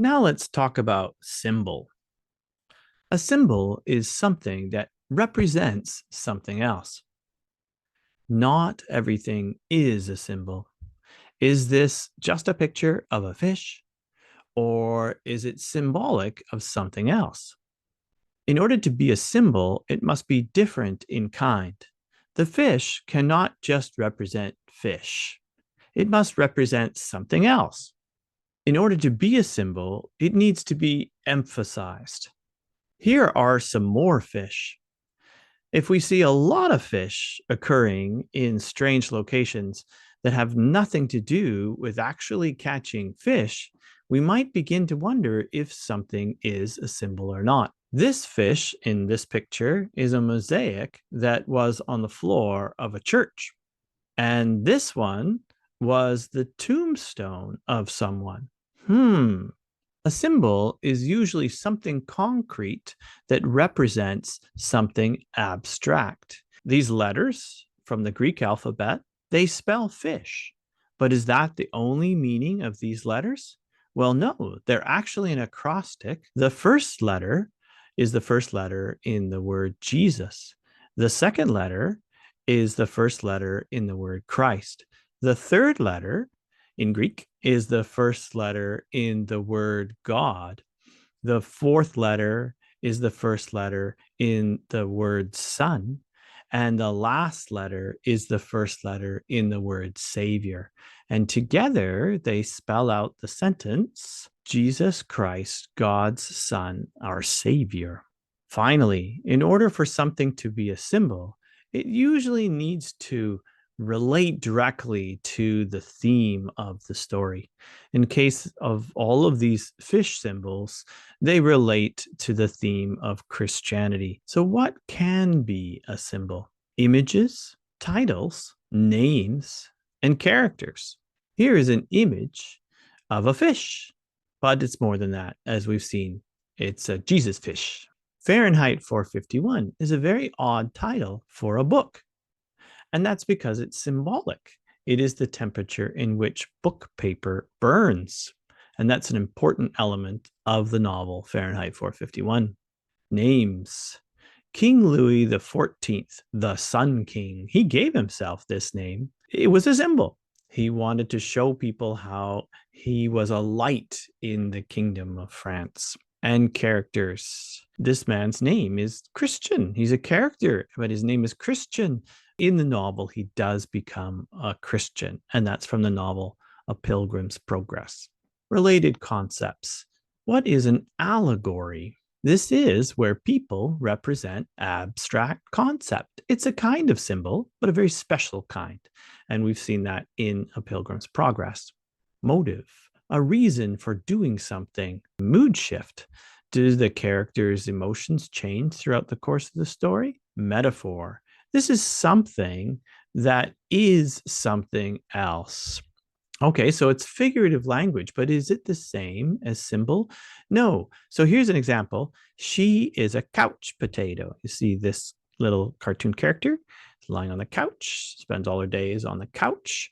Now let's talk about symbol. A symbol is something that represents something else. Not everything is a symbol. Is this just a picture of a fish, or is it symbolic of something else? In order to be a symbol, it must be different in kind. The fish cannot just represent fish, it must represent something else. In order to be a symbol, it needs to be emphasized. Here are some more fish. If we see a lot of fish occurring in strange locations that have nothing to do with actually catching fish, we might begin to wonder if something is a symbol or not. This fish in this picture is a mosaic that was on the floor of a church. And this one was the tombstone of someone. A symbol is usually something concrete that represents something abstract. These letters from the Greek alphabet, they spell fish. But is that the only meaning of these letters? Well, no, they're actually an acrostic. The first letter is the first letter in the word Jesus. The second letter is the first letter in the word Christ. The third letter in Greek is the first letter in the word God. The fourth letter is the first letter in the word Son. And the last letter is the first letter in the word Savior. And together they spell out the sentence Jesus Christ, God's Son, our Savior. Finally, in order for something to be a symbol, it usually needs to relate directly to the theme of the story. In case of all of these fish symbols, they relate to the theme of Christianity. So, what can be a symbol? Images, titles, names, and characters. Here is an image of a fish, but it's more than that, as we've seen. It's a Jesus fish. Fahrenheit 451 is a very odd title for a book, and that's because it's symbolic. It is the temperature in which book paper burns, and that's an important element of the novel Fahrenheit 451. Names. King Louis XIV, the Sun King, he gave himself this name. It was a symbol. He wanted to show people how he was a light in the kingdom of France. And characters. This man's name is Christian. He's a character, but his name is Christian. In the novel, he does become a Christian, and that's from the novel A Pilgrim's Progress. Related concepts. What is an allegory? This is where people represent abstract concept. It's a kind of symbol, but a very special kind. And we've seen that in A Pilgrim's Progress. Motive, a reason for doing something. Mood shift, do the characters' emotions change throughout the course of the story? Metaphor, this is something that is something else. Okay, so it's figurative language, but is it the same as symbol? No. So here's an example. She is a couch potato. You see this little cartoon character lying on the couch, spends all her days on the couch.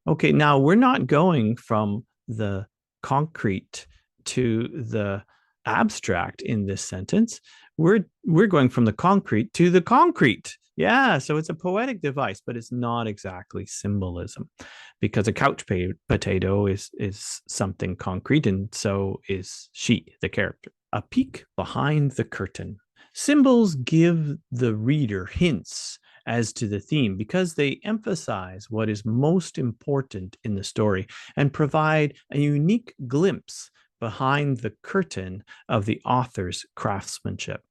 Okay, now we're not going from the concrete to the abstract in this sentence. We're going from the concrete to the concrete. Yeah, so it's a poetic device, but it's not exactly symbolism, because a couch potato is something concrete, and so is she, the character. A peek behind the curtain. Symbols give the reader hints as to the theme because they emphasize what is most important in the story and provide a unique glimpse behind the curtain of the author's craftsmanship.